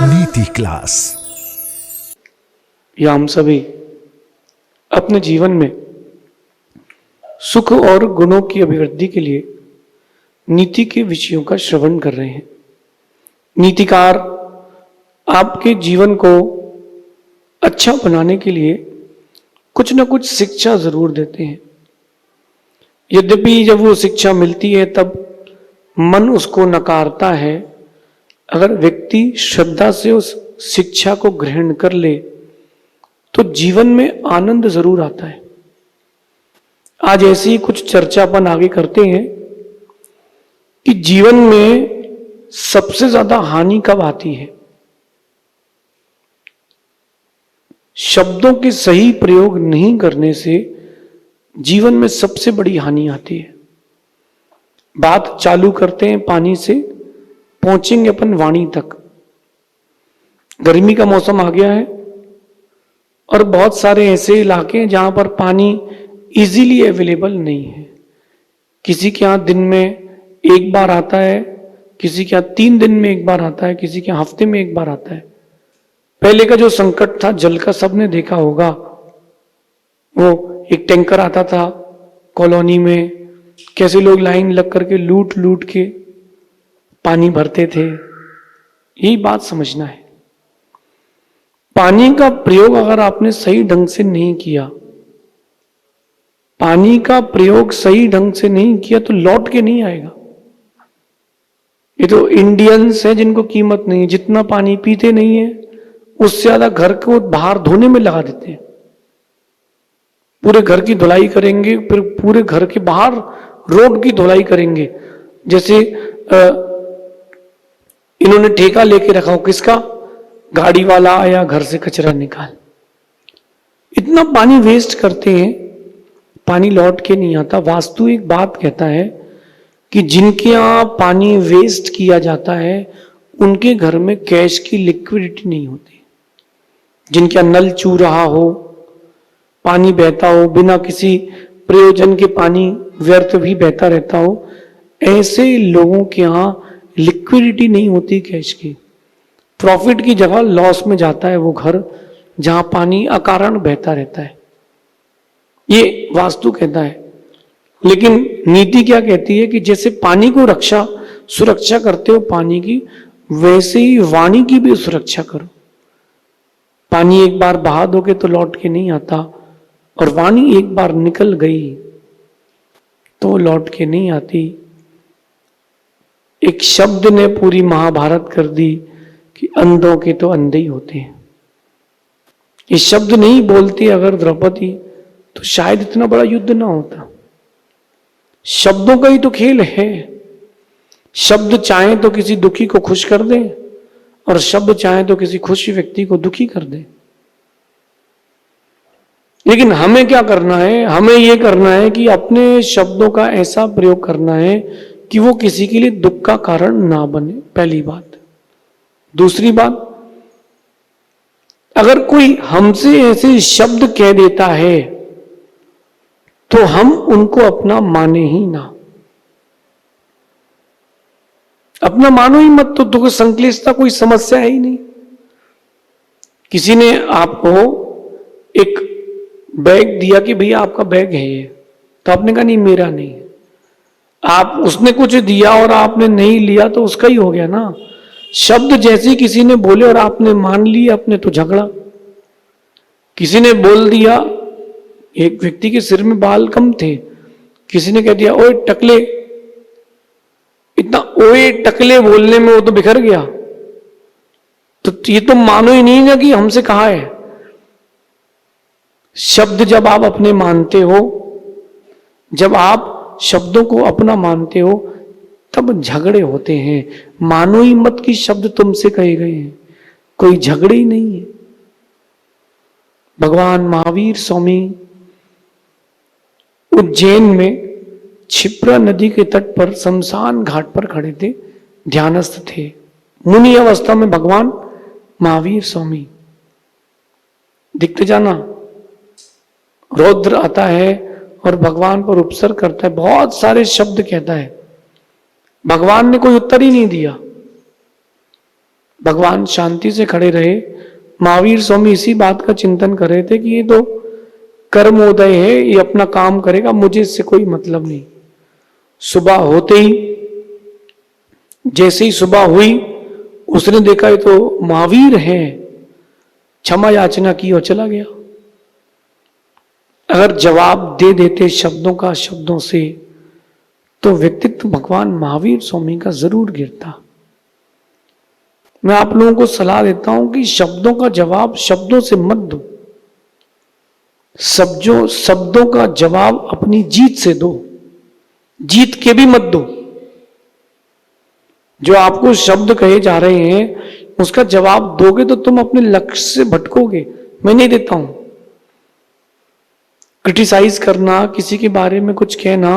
नीति क्लास। या हम सभी अपने जीवन में सुख और गुणों की अभिवृद्धि के लिए नीति के विषयों का श्रवण कर रहे हैं। नीतिकार आपके जीवन को अच्छा बनाने के लिए कुछ न कुछ शिक्षा जरूर देते हैं। यद्यपि जब वो शिक्षा मिलती है तब मन उसको नकारता है। अगर व्यक्ति श्रद्धा से उस शिक्षा को ग्रहण कर ले तो जीवन में आनंद जरूर आता है। आज ऐसी कुछ चर्चा अपन आगे करते हैं कि जीवन में सबसे ज्यादा हानि कब आती है। शब्दों के सही प्रयोग नहीं करने से जीवन में सबसे बड़ी हानि आती है। बात चालू करते हैं पानी से, पहुंचेंगे अपन वाणी तक। गर्मी का मौसम आ गया है और बहुत सारे ऐसे इलाके हैं जहां पर पानी इजीली अवेलेबल नहीं है। किसी के यहां दिन में एक बार आता है, किसी के यहां 3 दिन में एक बार आता है, किसी के यहां हफ्ते में एक बार आता है। पहले का जो संकट था जल का, सबने देखा होगा। वो एक टैंकर आता था कॉलोनी में, कैसे लोग लाइन लग करके लूट लूट के पानी भरते थे। यही बात समझना है। पानी का प्रयोग अगर आपने सही ढंग से नहीं किया, पानी का प्रयोग सही ढंग से नहीं किया तो लौट के नहीं आएगा। ये तो इंडियंस हैं जिनको कीमत नहीं है। जितना पानी पीते नहीं है उससे ज्यादा घर को बाहर धोने में लगा देते हैं। पूरे घर की धुलाई करेंगे, फिर पूरे घर के बाहर रोड की धुलाई करेंगे। जैसे इन्होंने ठेका लेके रखा हो, किसका? गाड़ी वाला आया, घर से कचरा निकाल। इतना पानी वेस्ट करते हैं, पानी लौट के नहीं आता। वास्तु एक बात कहता है कि जिनके यहां पानी वेस्ट किया जाता है उनके घर में कैश की लिक्विडिटी नहीं होती। जिनके यहां नल चू रहा हो, पानी बहता हो, बिना किसी प्रयोजन के पानी व्यर्थ भी बहता रहता हो, ऐसे लोगों के यहां लिक्विडिटी नहीं होती कैश की। प्रॉफिट की जगह लॉस में जाता है वो घर जहां पानी अकारण बहता रहता है। ये वास्तु कहता है। लेकिन नीति क्या कहती है कि जैसे पानी को सुरक्षा करते हो पानी की, वैसे ही वाणी की भी सुरक्षा करो। पानी एक बार बहा दोगे तो लौट के नहीं आता, और वाणी एक बार निकल गई तो लौट के नहीं आती। एक शब्द ने पूरी महाभारत कर दी कि अंधों के तो अंधे ही होते हैं। ये शब्द नहीं बोलती अगर द्रौपदी तो शायद इतना बड़ा युद्ध ना होता। शब्दों का ही तो खेल है। शब्द चाहे तो किसी दुखी को खुश कर दे, और शब्द चाहे तो किसी खुश व्यक्ति को दुखी कर दे। लेकिन हमें क्या करना है? हमें यह करना है कि अपने शब्दों का ऐसा प्रयोग करना है कि वो किसी के लिए दुख का कारण ना बने, पहली बात। दूसरी बात, अगर कोई हमसे ऐसे शब्द कह देता है तो हम उनको अपना माने ही ना। अपना मानो ही मत, तो संश्लिष्टता कोई समस्या है ही नहीं। किसी ने आपको एक बैग दिया कि भैया आपका बैग है ये, तो आपने कहा नहीं मेरा नहीं है। उसने कुछ दिया और आपने नहीं लिया तो उसका ही हो गया ना। शब्द जैसे किसी ने बोले और आपने मान लिया, अपने तो झगड़ा। किसी ने बोल दिया, एक व्यक्ति के सिर में बाल कम थे, किसी ने कह दिया ओए टकले। इतना ओए टकले बोलने में वो तो बिखर गया। तो ये तो मानो ही नहीं ना कि हमसे कहा है। शब्द जब आप अपने मानते हो, जब आप शब्दों को अपना मानते हो, तब झगड़े होते हैं। मानो ही मत कि शब्द तुमसे कहे गए हैं, कोई झगड़े ही नहीं है। भगवान महावीर स्वामी उज्जैन में क्षिप्रा नदी के तट पर शमशान घाट पर खड़े थे, ध्यानस्थ थे। मुनि अवस्था में भगवान महावीर स्वामी दिखते जाना। रौद्र आता है और भगवान पर उपसर्ग करता है, बहुत सारे शब्द कहता है। भगवान ने कोई उत्तर ही नहीं दिया। भगवान शांति से खड़े रहे। महावीर स्वामी इसी बात का चिंतन कर रहे थे कि ये तो कर्मोदय है, ये अपना काम करेगा, मुझे इससे कोई मतलब नहीं। सुबह होते ही, जैसे ही सुबह हुई, उसने देखा ये तो महावीर है, क्षमा याचना की और चला गया। अगर जवाब दे देते शब्दों का शब्दों से, तो व्यक्तित्व भगवान महावीर स्वामी का जरूर गिरता। मैं आप लोगों को सलाह देता हूं कि शब्दों का जवाब शब्दों से मत दो, शब्दों का जवाब अपनी जीत से दो, जीत के भी मत दो। जो आपको शब्द कहे जा रहे हैं उसका जवाब दोगे तो तुम अपने लक्ष्य से भटकोगे। मैं नहीं देता हूं। क्रिटिसाइज करना, किसी के बारे में कुछ कहना,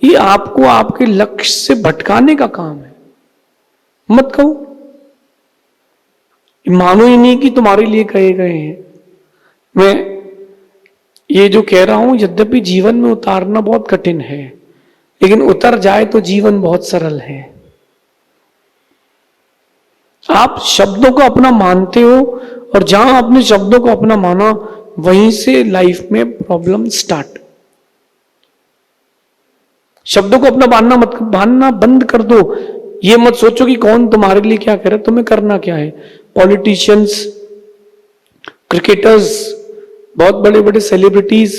ये आपको आपके लक्ष्य से भटकाने का काम है। मत कहो, मानो ही नहीं कि तुम्हारे लिए कहे गए हैं। मैं ये जो कह रहा हूं, यद्यपि जीवन में उतारना बहुत कठिन है, लेकिन उतर जाए तो जीवन बहुत सरल है। आप शब्दों को अपना मानते हो, और जहां आपने शब्दों को अपना माना, वहीं से लाइफ में प्रॉब्लम स्टार्ट। शब्दों को अपना मानना बंद कर दो। ये मत सोचो कि कौन तुम्हारे लिए क्या करे, तुम्हें करना क्या है। पॉलिटिशियंस, क्रिकेटर्स, बहुत बड़े बड़े सेलिब्रिटीज,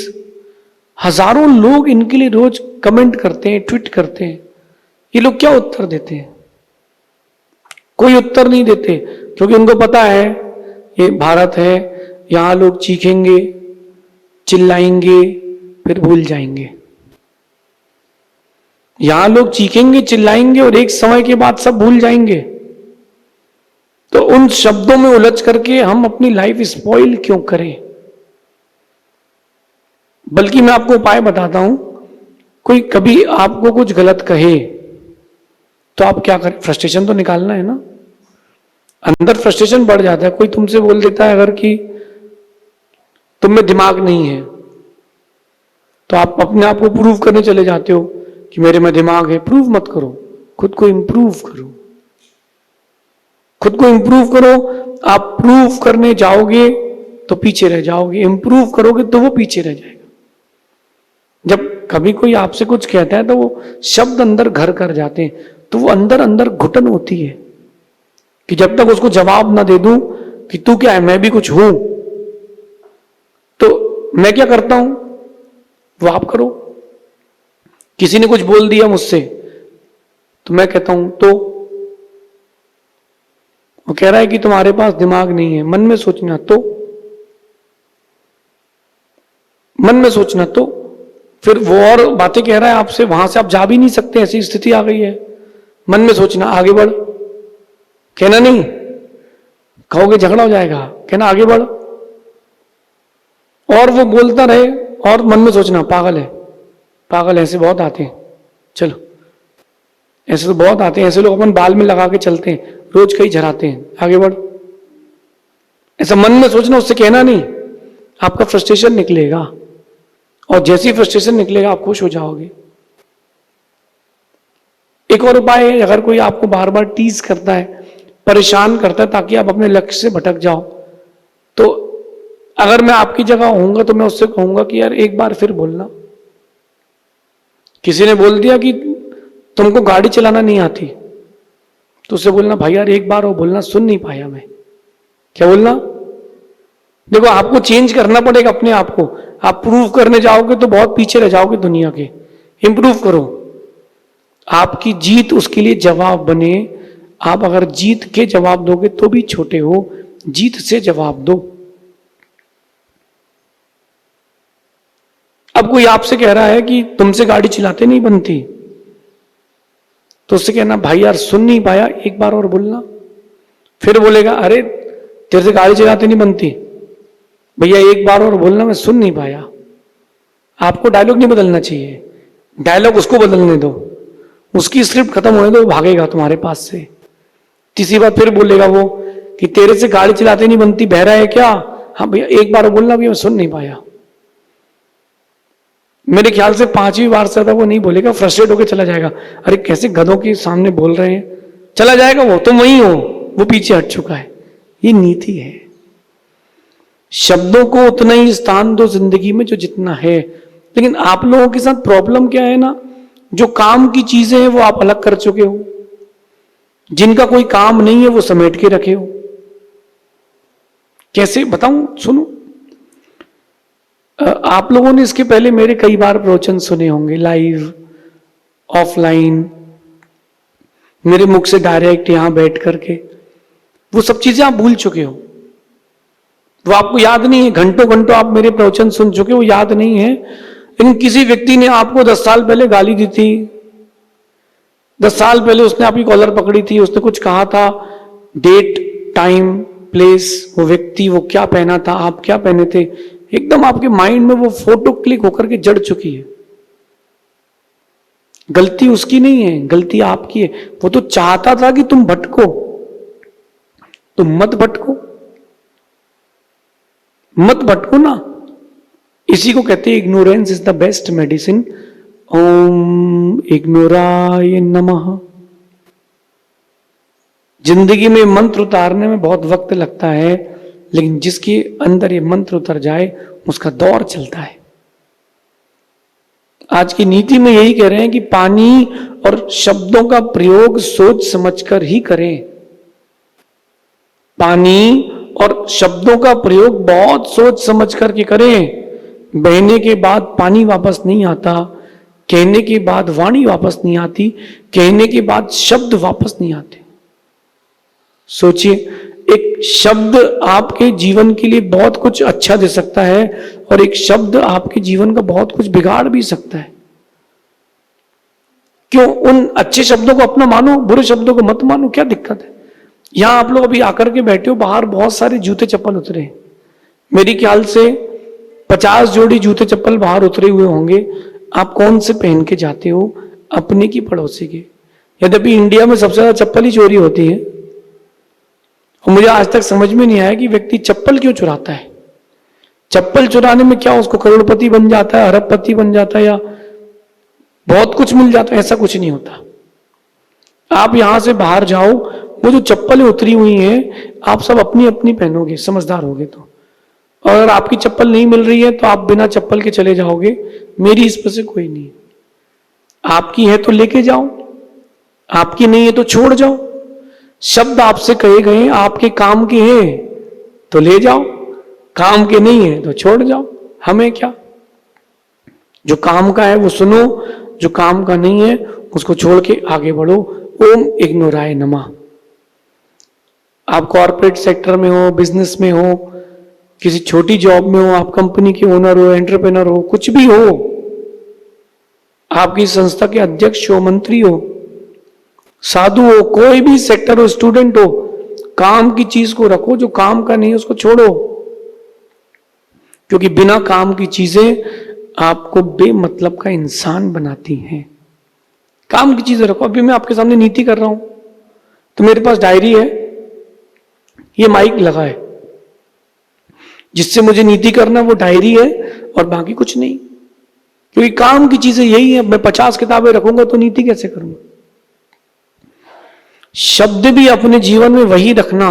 हजारों लोग इनके लिए रोज कमेंट करते हैं, ट्वीट करते हैं। ये लोग क्या उत्तर देते हैं? कोई उत्तर नहीं देते, क्योंकि उनको पता है ये भारत है, यहां लोग चीखेंगे, चिल्लाएंगे, फिर भूल जाएंगे। यहां लोग चीखेंगे, चिल्लाएंगे और एक समय के बाद सब भूल जाएंगे। तो उन शब्दों में उलझ करके हम अपनी लाइफ स्पॉइल क्यों करें? बल्कि मैं आपको उपाय बताता हूं। कोई कभी आपको कुछ गलत कहे तो आप क्या करें? फ्रस्ट्रेशन तो निकालना है ना। अंदर फ्रस्ट्रेशन बढ़ जाता है। कोई तुमसे बोल देता है अगर कि तुम में दिमाग नहीं है, तो आप अपने आप को प्रूव करने चले जाते हो कि मेरे में दिमाग है। प्रूव मत करो, खुद को इंप्रूव करो। खुद को इंप्रूव करो। आप प्रूव करने जाओगे तो पीछे रह जाओगे, इंप्रूव करोगे तो वो पीछे रह जाएगा। जब कभी कोई आपसे कुछ कहता है तो वो शब्द अंदर घर कर जाते हैं, तो वो अंदर अंदर घुटन होती है कि जब तक उसको जवाब ना दे दूं कि तू क्या है, मैं भी कुछ हूं, तो मैं क्या करता हूं वो आप करो। किसी ने कुछ बोल दिया मुझसे तो मैं कहता हूं तो वो कह रहा है कि तुम्हारे पास दिमाग नहीं है। मन में सोचना तो, मन में सोचना तो, फिर वो और बातें कह रहा है आपसे, वहां से आप जा भी नहीं सकते, ऐसी स्थिति आ गई है। मन में सोचना आगे बढ़, कहना नहीं, कहोगे झगड़ा हो जाएगा, कहना आगे बढ़। और वो बोलता रहे और मन में सोचना पागल है, पागल ऐसे बहुत आते हैं, चलो ऐसे तो बहुत आते हैं, ऐसे लोग अपन बाल में लगा के चलते हैं, रोज कहीं झराते हैं, आगे बढ़। ऐसा मन में सोचना, उससे कहना नहीं। आपका फ्रस्ट्रेशन निकलेगा, और जैसे ही फ्रस्ट्रेशन निकलेगा आप खुश हो जाओगे। एक और उपाय है, अगर कोई आपको बार बार टीज करता है, परेशान करता है ताकि आप अपने लक्ष्य से भटक जाओ, तो अगर मैं आपकी जगह होऊंगा तो मैं उससे कहूंगा कि यार एक बार फिर बोलना। किसी ने बोल दिया कि तुमको गाड़ी चलाना नहीं आती, तो उससे बोलना भाई यार एक बार और बोलना, सुन नहीं पाया मैं। क्या बोलना? देखो आपको चेंज करना पड़ेगा अपने आप को। आप प्रूव करने जाओगे तो बहुत पीछे रह जाओगे दुनिया के। इंप्रूव करो। आपकी जीत उसके लिए जवाब बने। आप अगर जीत के जवाब दोगे तो भी छोटे हो, जीत से जवाब दो। अब कोई आपसे कह रहा है कि तुमसे गाड़ी चलाते नहीं बनती, तो उससे कहना भाई यार सुन नहीं पाया, एक बार और बोलना। फिर बोलेगा अरे तेरे से गाड़ी चलाते नहीं बनती, भैया एक बार और बोलना, मैं सुन नहीं पाया। आपको डायलॉग नहीं बदलना चाहिए, डायलॉग उसको बदलने दो। उसकी स्क्रिप्ट खत्म होने दो, वो भागेगा तुम्हारे पास से। तीसरी बार फिर बोलेगा वो कि तेरे से गाड़ी चलाते नहीं बनती, बहरा है क्या? हाँ भैया एक बार बोलना, भैया मैं सुन नहीं पाया। मेरे ख्याल से 5वीं बार से वो नहीं बोलेगा, फ्रस्ट्रेट होकर चला जाएगा। अरे कैसे गधों के सामने बोल रहे हैं, चला जाएगा वो। तुम वही हो, वो पीछे हट चुका है। ये नीति है। शब्दों को उतना ही स्थान दो जिंदगी में जो जितना है। लेकिन आप लोगों के साथ प्रॉब्लम क्या है ना, जो काम की चीजें हैं वो आप अलग कर चुके हो, जिनका कोई काम नहीं है वो समेट के रखे हो। कैसे बताऊं, सुनो। आप लोगों ने इसके पहले मेरे कई बार प्रवचन सुने होंगे, लाइव, ऑफलाइन, मेरे मुख से डायरेक्ट यहां बैठ करके। वो सब चीजें आप भूल चुके हो, वो आपको याद नहीं है। घंटों घंटों आप मेरे प्रवचन सुन चुके हो, वो याद नहीं है। लेकिन किसी व्यक्ति ने आपको 10 साल पहले गाली दी थी, 10 साल पहले उसने आपकी कॉलर पकड़ी थी, उसने कुछ कहा था, डेट, टाइम, प्लेस, वो व्यक्ति, वो क्या पहना था, आप क्या पहने थे, एकदम आपके माइंड में वो फोटो क्लिक होकर के जड़ चुकी है। गलती उसकी नहीं है, गलती आपकी है। वो तो चाहता था कि तुम भटको, तुम मत भटको, मत भटको ना। इसी को कहते हैं ignorance is the best medicine. ओम इग्नोराय नमः। जिंदगी में मंत्र उतारने में बहुत वक्त लगता है, लेकिन जिसके अंदर ये मंत्र उतर जाए उसका दौर चलता है। आज की नीति में यही कह रहे हैं कि पानी और शब्दों का प्रयोग सोच समझकर ही करें। पानी और शब्दों का प्रयोग बहुत सोच समझ करके करें। बहने के बाद पानी वापस नहीं आता, कहने के बाद वाणी वापस नहीं आती, कहने के बाद शब्द वापस नहीं आते। सोचिए, एक शब्द आपके जीवन के लिए बहुत कुछ अच्छा दे सकता है और एक शब्द आपके जीवन का बहुत कुछ बिगाड़ भी सकता है। क्यों? उन अच्छे शब्दों को अपना मानो, बुरे शब्दों को मत मानो। क्या दिक्कत है? यहां आप लोग अभी आकर के बैठे हो, बाहर बहुत सारे जूते चप्पल उतरे। मेरी ख्याल से 50 जोड़ी जूते चप्पल बाहर उतरे हुए होंगे। आप कौन से पहन के जाते हो? अपने की पड़ोसी के। यद्यपि इंडिया में सबसे ज्यादा चप्पल ही चोरी होती है और मुझे आज तक समझ में नहीं आया कि व्यक्ति चप्पल क्यों चुराता है। चप्पल चुराने में क्या उसको करोड़पति बन जाता है, अरबपति बन जाता है, या बहुत कुछ मिल जाता है? ऐसा कुछ नहीं होता। आप यहां से बाहर जाओ, वो जो चप्पलें उतरी हुई हैं आप सब अपनी अपनी पहनोगे, समझदार होगे तो। और अगर आपकी चप्पल नहीं मिल रही है तो आप बिना चप्पल के चले जाओगे। मेरी इस पर से कोई नहीं। आपकी है तो लेके जाओ, आपकी नहीं है तो छोड़ जाओ। शब्द आपसे कहे गए आपके काम के हैं तो ले जाओ, काम के नहीं है तो छोड़ जाओ। हमें क्या? जो काम का है वो सुनो, जो काम का नहीं है उसको छोड़ के आगे बढ़ो। ओम इग्नोराय नमः। आप कॉर्पोरेट सेक्टर में हो, बिजनेस में हो, किसी छोटी जॉब में हो, आप कंपनी के ओनर हो, एंटरप्रेन्योर हो, कुछ भी हो, आपकी संस्था के अध्यक्ष हो, मंत्री हो, साधु हो, कोई भी सेक्टर हो, स्टूडेंट हो, काम की चीज को रखो, जो काम का नहीं उसको छोड़ो। क्योंकि बिना काम की चीजें आपको बेमतलब का इंसान बनाती हैं। काम की चीजें रखो। अभी मैं आपके सामने नीति कर रहा हूं तो मेरे पास डायरी है, ये माइक लगा है, जिससे मुझे नीति करना वो डायरी है और बाकी कुछ नहीं। क्योंकि काम की चीजें यही है। मैं 50 किताबें रखूंगा तो नीति कैसे करूंगा? शब्द भी अपने जीवन में वही रखना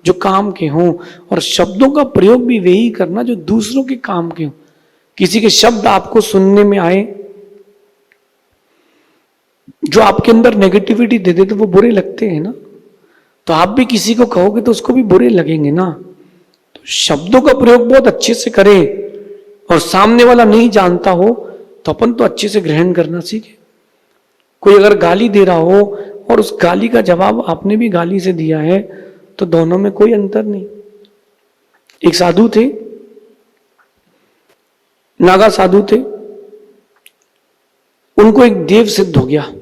जो काम के हों, और शब्दों का प्रयोग भी वही करना जो दूसरों के काम के हों। किसी के शब्द आपको सुनने में आए जो आपके अंदर नेगेटिविटी दे दे तो वो बुरे लगते हैं ना। तो आप भी किसी को कहोगे तो उसको भी बुरे लगेंगे ना। तो शब्दों का प्रयोग बहुत अच्छे से करें, और सामने वाला नहीं जानता हो तो अपन तो अच्छे से ग्रहण करना सीखे। कोई अगर गाली दे रहा हो और उस गाली का जवाब आपने भी गाली से दिया है तो दोनों में कोई अंतर नहीं। एक साधु थे, नागा साधु थे, उनको एक देव सिद्ध हो गया।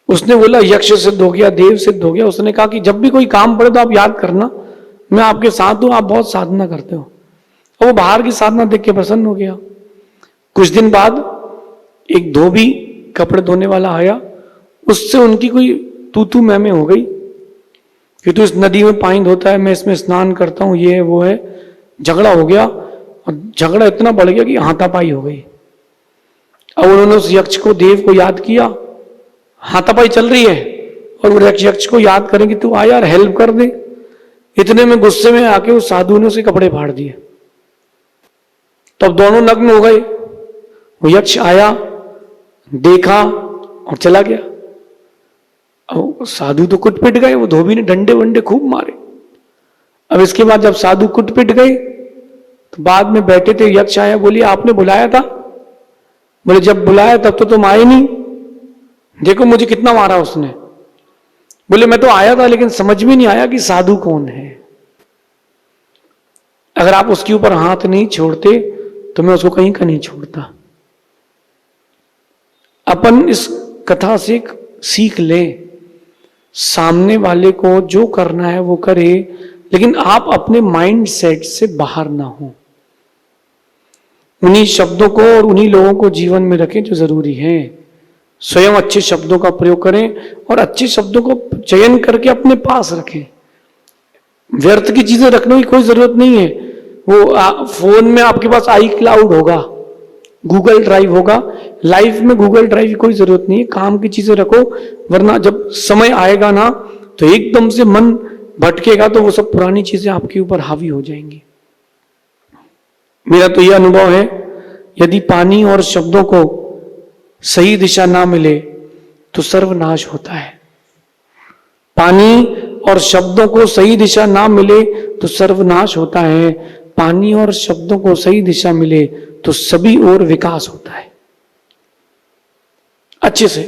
उसने बोला यक्ष सिद्ध हो गया, देव सिद्ध हो गया। उसने कहा कि जब भी कोई काम पड़े तो आप याद करना, मैं आपके साथ हूं, आप बहुत साधना करते हो। और वो बाहर की साधना देख के प्रसन्न हो गया। कुछ दिन बाद एक धोबी कपड़े धोने वाला आया, उससे उनकी कोई तू मैं हो गई कि तू इस नदी में पानी धोता है, मैं इसमें स्नान करता हूं, ये है वो है। झगड़ा हो गया और झगड़ा इतना बढ़ गया कि हाथापाई हो गई। अब उन्होंने उस यक्ष को, देव को याद किया, हाथापाई चल रही है और वो यक्ष को याद करें कि तू आ यार हेल्प कर दे। इतने में गुस्से में आके उस साधु ने उसके कपड़े फाड़ दिए। तो अब दोनों नग्न हो गए। वो यक्ष आया, देखा और चला गया। अब साधु तो कुट पिट गए, वो धोबी ने डंडे वंडे खूब मारे। अब इसके बाद जब साधु कुट पिट गए तो बाद में बैठे थे, यक्ष आया, बोली आपने बुलाया था? बोले जब बुलाया तब तो तुम आए नहीं, देखो मुझे कितना मारा उसने। बोले मैं तो आया था लेकिन समझ में नहीं आया कि साधु कौन है। अगर आप उसके ऊपर हाथ नहीं छोड़ते तो मैं उसको कहीं का नहीं छोड़ता। अपन इस कथा से एक सीख ले, सामने वाले को जो करना है वो करे, लेकिन आप अपने माइंड सेट से बाहर ना हो। उन्हीं शब्दों को और उन्हीं लोगों को जीवन में रखें जो जरूरी है। स्वयं अच्छे शब्दों का प्रयोग करें और अच्छे शब्दों को चयन करके अपने पास रखें। व्यर्थ की चीजें रखने की कोई जरूरत नहीं है। वो फोन में आपके पास iCloud होगा, गूगल ड्राइव होगा, लाइफ में गूगल ड्राइव की कोई जरूरत नहीं है। काम की चीजें रखो, वरना जब समय आएगा ना तो एकदम से मन भटकेगा तो वो सब पुरानी चीजें आपके ऊपर हावी हो जाएंगी। मेरा तो यह अनुभव है, यदि पानी और शब्दों को सही दिशा ना मिले तो सर्वनाश होता है। पानी और शब्दों को सही दिशा ना मिले तो सर्वनाश होता है। पानी और शब्दों को सही दिशा मिले तो सभी ओर विकास होता है। अच्छे से,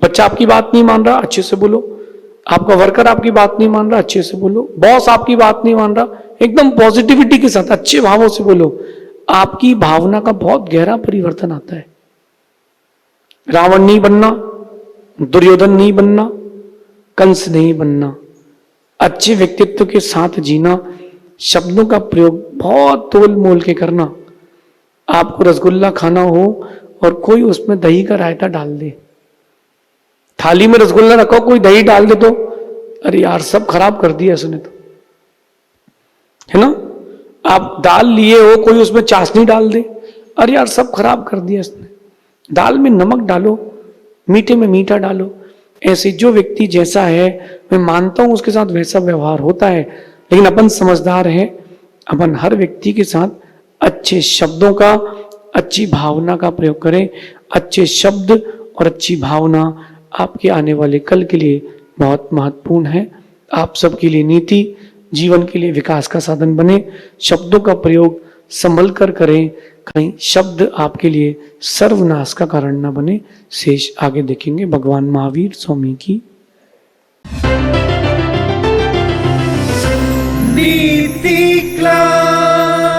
बच्चा आपकी बात नहीं मान रहा, अच्छे से बोलो। आपका वर्कर आपकी बात नहीं मान रहा, अच्छे से बोलो। बॉस आपकी बात नहीं मान रहा, एकदम पॉजिटिविटी के साथ अच्छे भावों से बोलो। आपकी भावना का बहुत गहरा परिवर्तन आता है। रावण नहीं बनना, दुर्योधन नहीं बनना, कंस नहीं बनना। अच्छे व्यक्तित्व के साथ जीना, शब्दों का प्रयोग बहुत तोल मोल के करना। आपको रसगुल्ला खाना हो और कोई उसमें दही का रायता डाल दे, थाली में रसगुल्ला रखो, कोई दही डाल दे तो अरे यार सब खराब कर दिया इसने तो, है ना। आप दाल लिए हो, कोई उसमें चाशनी डाल दे, अरे यार सब खराब कर दिया इसने। दाल में नमक डालो, मीठे में मीठा डालो। ऐसे जो व्यक्ति जैसा है मैं मानता हूं उसके साथ वैसा व्यवहार होता है। लेकिन अपन समझदार हैं, अपन हर व्यक्ति के साथ अच्छे शब्दों का, अच्छी भावना का प्रयोग करें। अच्छे शब्द और अच्छी भावना आपके आने वाले कल के लिए बहुत महत्वपूर्ण है। आप सबके लिए नीति, जीवन के लिए विकास का साधन बने। शब्दों का प्रयोग संभल कर करें, कहीं शब्द आपके लिए सर्वनाश का कारण ना बने। शेष आगे देखेंगे। भगवान महावीर स्वामी की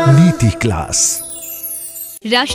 नीति क्लास।